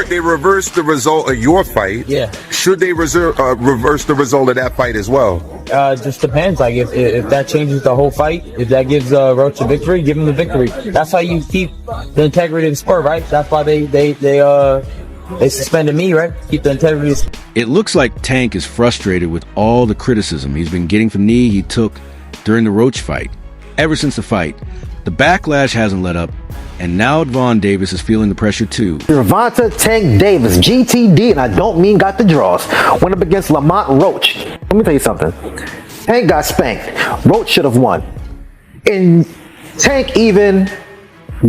they reversed the result of your fight. Yeah. Should they reverse the result of that fight as well? Just depends. Like if that changes the whole fight, if that gives Roach a victory, give him the victory. That's how you keep the integrity of the sport, right? That's why they suspended me, right? Keep the integrity. It looks like Tank is frustrated with all the criticism he's been getting from the knee he took during the Roach fight. Ever since the fight, the backlash hasn't let up, and now Gervonta Davis is feeling the pressure too. Gervonta Tank Davis, GTD, and I don't mean got the draws, went up against Lamont Roach. Let me tell you something. Tank got spanked. Roach should have won. And Tank even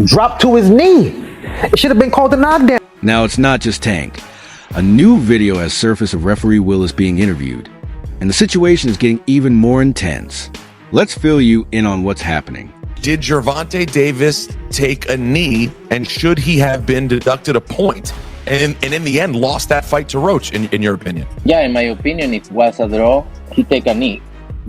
dropped to his knee. It should have been called a knockdown. Now it's not just Tank. A new video has surfaced of referee Willis being interviewed, and the situation is getting even more intense. Let's fill you in on what's happening. Did Gervonta Davis take a knee, and should he have been deducted a point? And in the end, lost that fight to Roach, in your opinion? Yeah, in my opinion, it was a draw. He take a knee.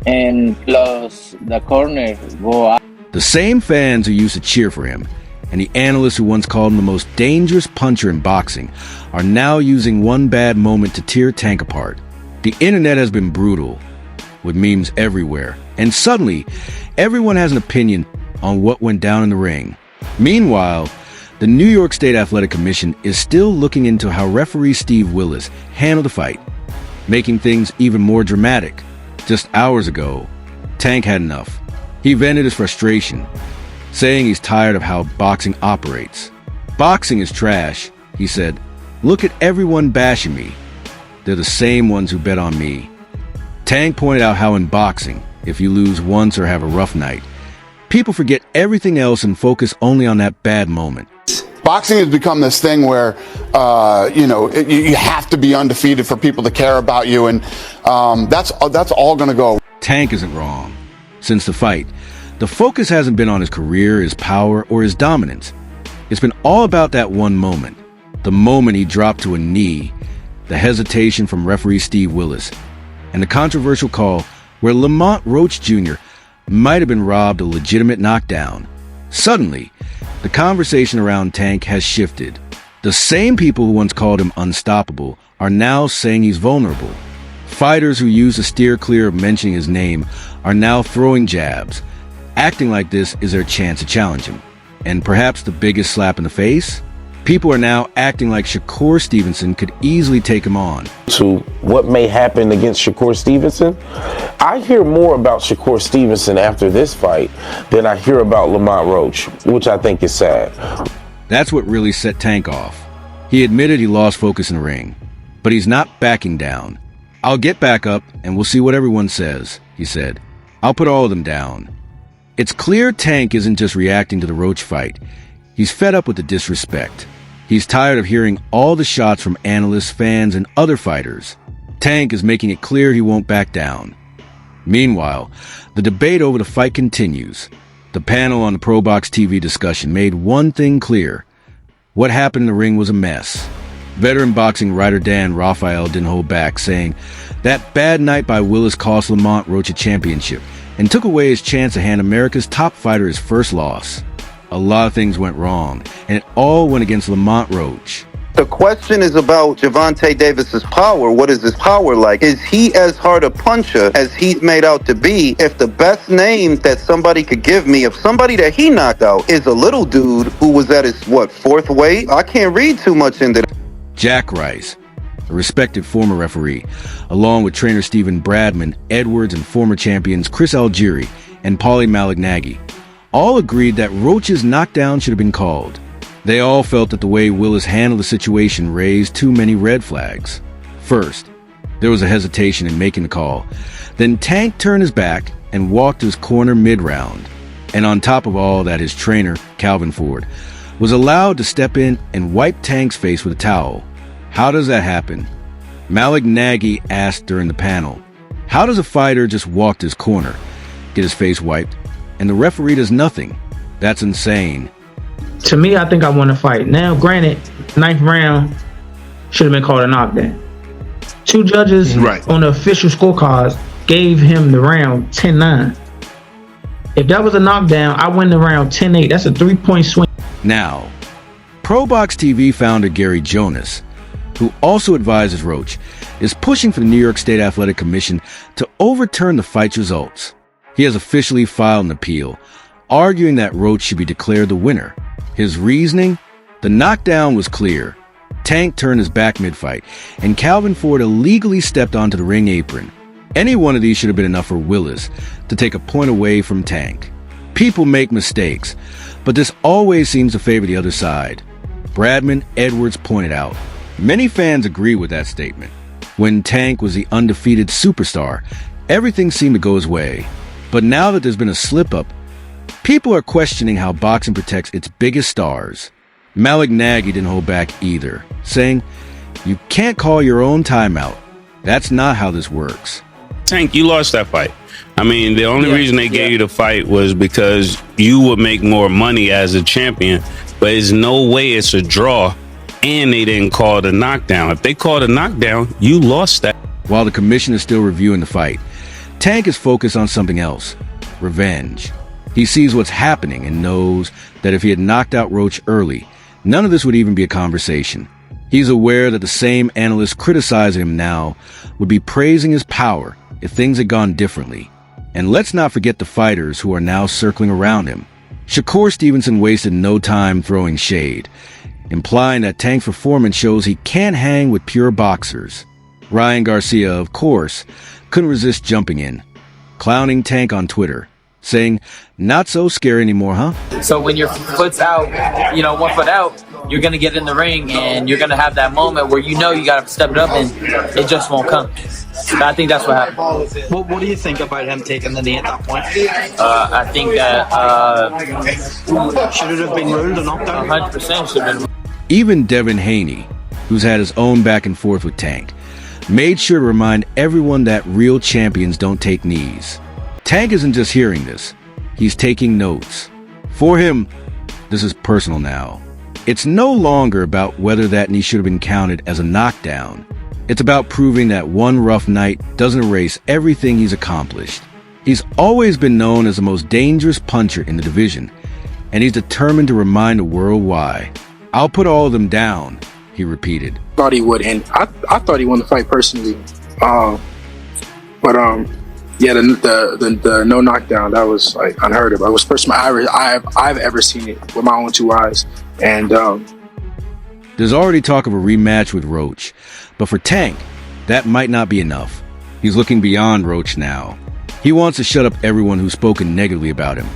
And plus, the corner go up. The same fans who used to cheer for him, and the analysts who once called him the most dangerous puncher in boxing, are now using one bad moment to tear Tank apart. The internet has been brutal, with memes everywhere, and suddenly, everyone has an opinion on what went down in the ring. Meanwhile, the New York State Athletic Commission is still looking into how referee Steve Willis handled the fight, making things even more dramatic. Just hours ago, Tank had enough. He vented his frustration, saying he's tired of how boxing operates. Boxing is trash, he said. Look at everyone bashing me. They're the same ones who bet on me. Tank pointed out how in boxing, if you lose once or have a rough night, people forget everything else and focus only on that bad moment. Boxing has become this thing where, you have to be undefeated for people to care about you, and that's all going to go. Tank isn't wrong. Since the fight, the focus hasn't been on his career, his power, or his dominance. It's been all about that one moment. The moment he dropped to a knee, the hesitation from referee Steve Willis, and the controversial call where Lamont Roach Jr. might have been robbed a legitimate knockdown. Suddenly, the conversation around Tank has shifted. The same people who once called him unstoppable are now saying he's vulnerable. Fighters who used to steer clear of mentioning his name are now throwing jabs, acting like this is their chance to challenge him. And perhaps the biggest slap in the face? People are now acting like Shakur Stevenson could easily take him on. To what may happen against Shakur Stevenson, I hear more about Shakur Stevenson after this fight than I hear about Lamont Roach, which I think is sad. That's what really set Tank off. He admitted he lost focus in the ring, but he's not backing down. I'll get back up and we'll see what everyone says, he said. I'll put all of them down. It's clear Tank isn't just reacting to the Roach fight. He's fed up with the disrespect. He's tired of hearing all the shots from analysts, fans, and other fighters. Tank is making it clear he won't back down. Meanwhile, the debate over the fight continues. The panel on the ProBox TV discussion made one thing clear. What happened in the ring was a mess. Veteran boxing writer Dan Raphael didn't hold back, saying that bad night by Willis cost Lamont Roach a championship and took away his chance to hand America's top fighter his first loss. A lot of things went wrong, and it all went against Lamont Roach. The question is about Gervonta Davis's power. What is his power like? Is he as hard a puncher as he's made out to be? If the best name that somebody could give me of somebody that he knocked out is a little dude who was at his, fourth weight? I can't read too much into that. Jack Rice, a respected former referee, along with trainer Stephen Bradman, Edwards, and former champions Chris Algieri and Paulie Malignaggi, all agreed that Roach's knockdown should have been called. They all felt that the way Willis handled the situation raised too many red flags. First, there was a hesitation in making the call. Then Tank turned his back and walked to his corner mid-round. And on top of all that, his trainer, Calvin Ford, was allowed to step in and wipe Tank's face with a towel. How does that happen? Malignaggi asked during the panel, how does a fighter just walk to his corner, get his face wiped, and the referee does nothing? That's insane. To me, I think I won the fight. Now, granted, 9th round should have been called a knockdown. 2 judges on the official scorecards gave him the round 10-9. If that was a knockdown, I win the round 10-8. That's a 3-point swing. Now, ProBox TV founder Gary Jonas, who also advises Roach, is pushing for the New York State Athletic Commission to overturn the fight's results. He has officially filed an appeal, arguing that Roach should be declared the winner. His reasoning? The knockdown was clear. Tank turned his back mid-fight, and Calvin Ford illegally stepped onto the ring apron. Any one of these should have been enough for Willis to take a point away from Tank. People make mistakes, but this always seems to favor the other side. Bradman Edwards pointed out. Many fans agree with that statement. When Tank was the undefeated superstar, everything seemed to go his way. But now that there's been a slip-up, people are questioning how boxing protects its biggest stars. Malik Nagy didn't hold back either, saying, "You can't call your own timeout. That's not how this works." Tank, you lost that fight. I mean, the only reason they gave you the fight was because you would make more money as a champion, but there's no way it's a draw, and they didn't call it a knockdown. If they called a knockdown, you lost that. While the commission is still reviewing the fight, Tank is focused on something else: revenge. He sees what's happening and knows that if he had knocked out Roach early, none of this would even be a conversation. He's aware that the same analysts criticizing him now would be praising his power if things had gone differently. And let's not forget the fighters who are now circling around him. Shakur Stevenson wasted no time throwing shade, implying that Tank's performance shows he can't hang with pure boxers. Ryan Garcia, of course, couldn't resist jumping in, clowning Tank on Twitter, saying, "Not so scary anymore, huh?" So when your foot's out, 1 foot out, you're going to get in the ring and you're going to have that moment where you got to step it up and it just won't come. I think that's what happened. What do you think about him taking the knee at that point? I think that should it have been ruled a knockdown? 100% should have been. Even Devin Haney, who's had his own back and forth with Tank, made sure to remind everyone that real champions don't take knees. Tank isn't just hearing this, he's taking notes. For him, this is personal now. It's no longer about whether that knee should have been counted as a knockdown. It's about proving that one rough night doesn't erase everything he's accomplished. He's always been known as the most dangerous puncher in the division, and he's determined to remind the world why. "I'll put all of them down," he repeated. Thought he would, and I thought he won the fight personally. The no knockdown, that was like unheard of. It was the first time I've ever seen it with my own two eyes. And there's already talk of a rematch with Roach, but for Tank, that might not be enough. He's looking beyond Roach now. He wants to shut up everyone who's spoken negatively about him,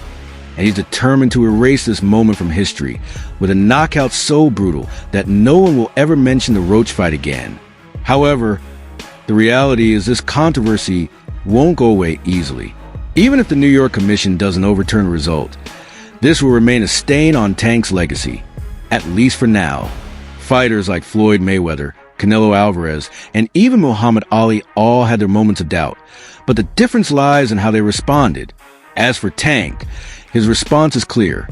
and he's determined to erase this moment from history with a knockout so brutal that no one will ever mention the Roach fight again. However, the reality is this controversy won't go away easily. Even if the New York Commission doesn't overturn the result, this will remain a stain on Tank's legacy, at least for now. Fighters like Floyd Mayweather, Canelo Alvarez, and even Muhammad Ali all had their moments of doubt, but the difference lies in how they responded. As for Tank, his response is clear.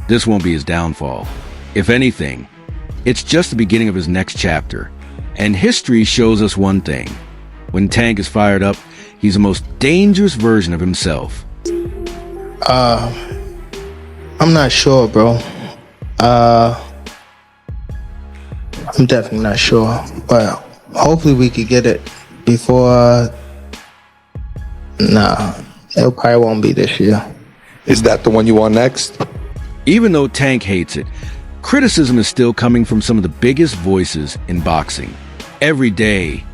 This won't be his downfall. If anything, it's just the beginning of his next chapter. And history shows us one thing. When Tank is fired up, he's the most dangerous version of himself. I'm not sure, bro. I'm definitely not sure, but hopefully we could get it before. Nah, it probably won't be this year. Is that the one you want next? Even though Tank hates it, criticism is still coming from some of the biggest voices in boxing. Every day,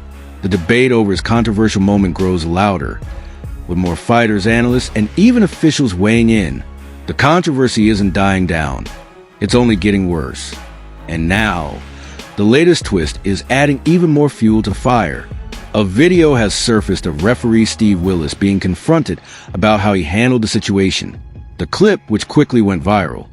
the debate over his controversial moment grows louder, with more fighters, analysts, and even officials weighing in. The controversy isn't dying down. It's only getting worse. And now, the latest twist is adding even more fuel to the fire. A video has surfaced of referee Steve Willis being confronted about how he handled the situation. The clip, which quickly went viral,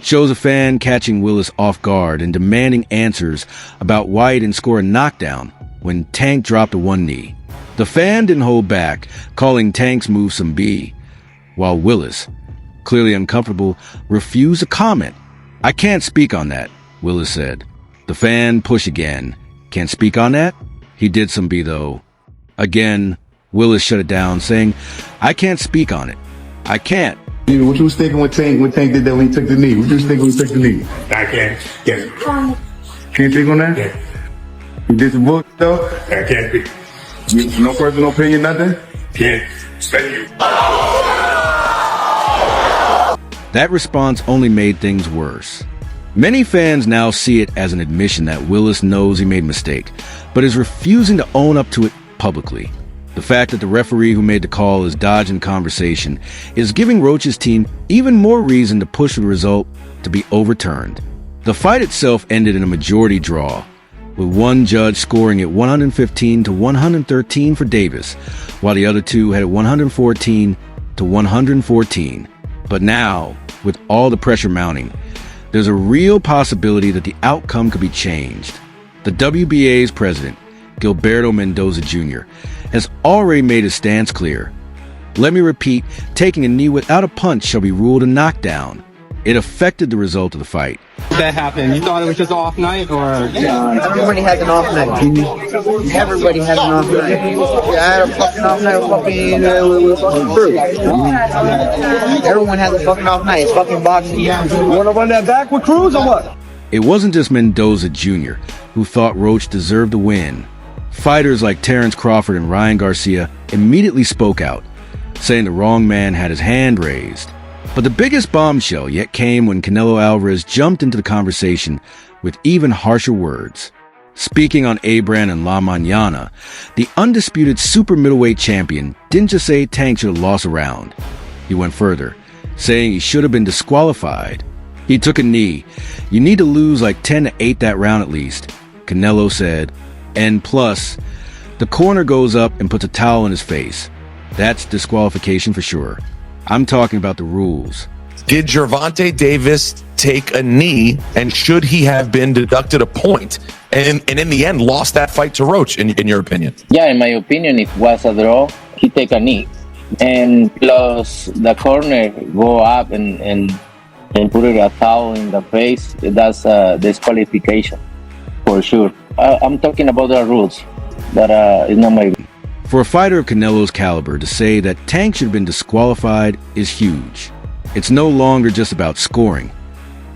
shows a fan catching Willis off guard and demanding answers about why he didn't score a knockdown when Tank dropped a one knee. The fan didn't hold back, calling Tank's move some B, while Willis, clearly uncomfortable, refused to comment. "I can't speak on that," Willis said. The fan pushed again. "Can't speak on that?" He did some B, though. Again, Willis shut it down, saying, "I can't speak on it. I can't. What you was thinking when Tank did that when he took the knee? What you was thinking when he took the knee? I can't get it. Can't think on that? Yeah. You did some bullshit though? I can't be. No personal opinion, nothing? Can't. Thank you. That response only made things worse. Many fans now see it as an admission that Willis knows he made a mistake, but is refusing to own up to it publicly. The fact that the referee who made the call is dodging conversation is giving Roach's team even more reason to push the result to be overturned. The fight itself ended in a majority draw, with one judge scoring it 115 to 113 for Davis, while the other two had it 114 to 114. But now, with all the pressure mounting, there's a real possibility that the outcome could be changed. The WBA's president, Gilberto Mendoza Jr., has already made his stance clear. Let me repeat, taking a knee without a punch shall be ruled a knockdown. It affected the result of the fight. That happened? You thought it was just an off night, or? Everybody has an off night. Everybody has an off night. I had a fucking off night with fucking crew. Everyone has a fucking off night. It's fucking boxing. You want to run that back with Cruz or what? It wasn't just Mendoza Jr. who thought Roach deserved the win. Fighters like Terrence Crawford and Ryan Garcia immediately spoke out, saying the wrong man had his hand raised. But the biggest bombshell yet came when Canelo Alvarez jumped into the conversation with even harsher words. Speaking on A-Brand and La Mañana, the undisputed super middleweight champion didn't just say Tank should have lost a round. He went further, saying he should have been disqualified. He took a knee. You need to lose like 10-8 that round at least, Canelo said. And plus, the corner goes up and puts a towel in his face. That's disqualification for sure. I'm talking about the rules. Did Gervonta Davis take a knee, and should he have been deducted a point? And in the end, lost that fight to Roach, in your opinion? Yeah, in my opinion, if it was a draw, he take a knee. And plus, the corner go up and put a towel in the face. That's a disqualification for sure. I'm talking about the rules, but it's not my... For a fighter of Canelo's caliber to say that Tank should have been disqualified is huge. It's no longer just about scoring.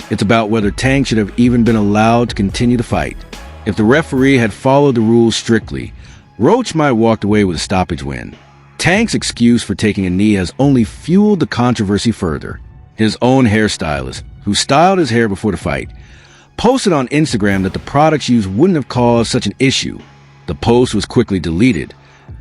It's about whether Tank should have even been allowed to continue the fight. If the referee had followed the rules strictly, Roach might have walked away with a stoppage win. Tank's excuse for taking a knee has only fueled the controversy further. His own hairstylist, who styled his hair before the fight, posted on Instagram that the products used wouldn't have caused such an issue. The post was quickly deleted,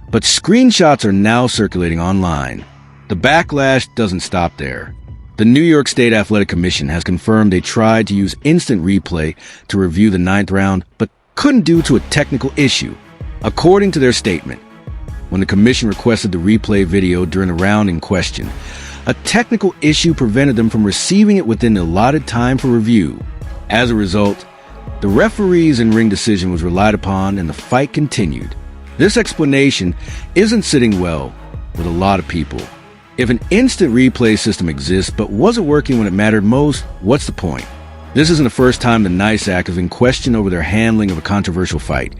but screenshots are now circulating online. The backlash doesn't stop there. The New York State Athletic Commission has confirmed they tried to use instant replay to review the 9th round, but couldn't due to a technical issue. According to their statement, when the commission requested the replay video during the round in question, a technical issue prevented them from receiving it within the allotted time for review. As a result, the referee's in-ring decision was relied upon and the fight continued. This explanation isn't sitting well with a lot of people. If an instant replay system exists but wasn't working when it mattered most, what's the point? This isn't the first time the NISAC has been questioned over their handling of a controversial fight,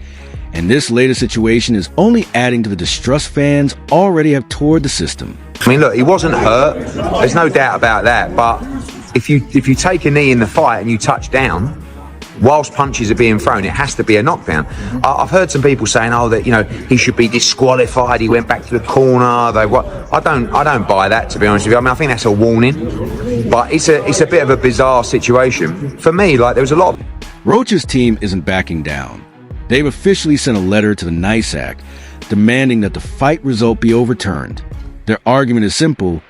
and this latest situation is only adding to the distrust fans already have toward the system. I mean, look, he wasn't hurt. There's no doubt about that, but if you take a knee in the fight and you touch down, whilst punches are being thrown, it has to be a knockdown. I've heard some people saying, "Oh, that he should be disqualified. He went back to the corner." I don't buy that, to be honest with you. I mean, I think that's a warning, but it's a bit of a bizarre situation for me. Like, there was a lot of... Roach's team isn't backing down. They've officially sent a letter to the NISAC demanding that the fight result be overturned. Their argument is simple: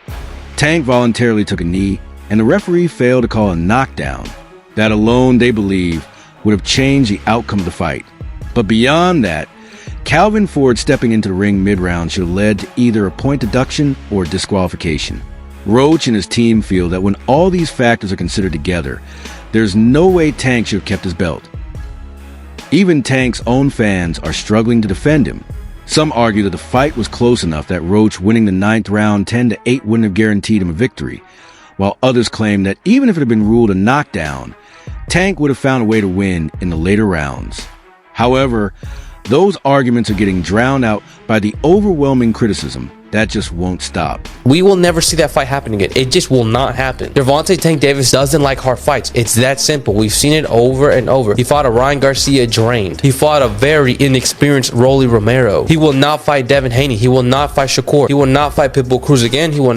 Tank voluntarily took a knee, and the referee failed to call a knockdown. That alone, they believe, would have changed the outcome of the fight. But beyond that, Calvin Ford stepping into the ring mid-round should have led to either a point deduction or disqualification. Roach and his team feel that when all these factors are considered together, there's no way Tank should have kept his belt. Even Tank's own fans are struggling to defend him. Some argue that the fight was close enough that Roach winning the 9th round 10-8 wouldn't have guaranteed him a victory, while others claim that even if it had been ruled a knockdown, Tank would have found a way to win in the later rounds. However, those arguments are getting drowned out by the overwhelming criticism that just won't stop. We will never see that fight happen again. It just will not happen. Gervonta Tank Davis doesn't like hard fights. It's that simple. We've seen it over and over. He fought a Ryan Garcia drained. He fought a very inexperienced Rolly Romero. He will not fight Devin Haney. He will not fight Shakur. He will not fight Pitbull Cruz again. He will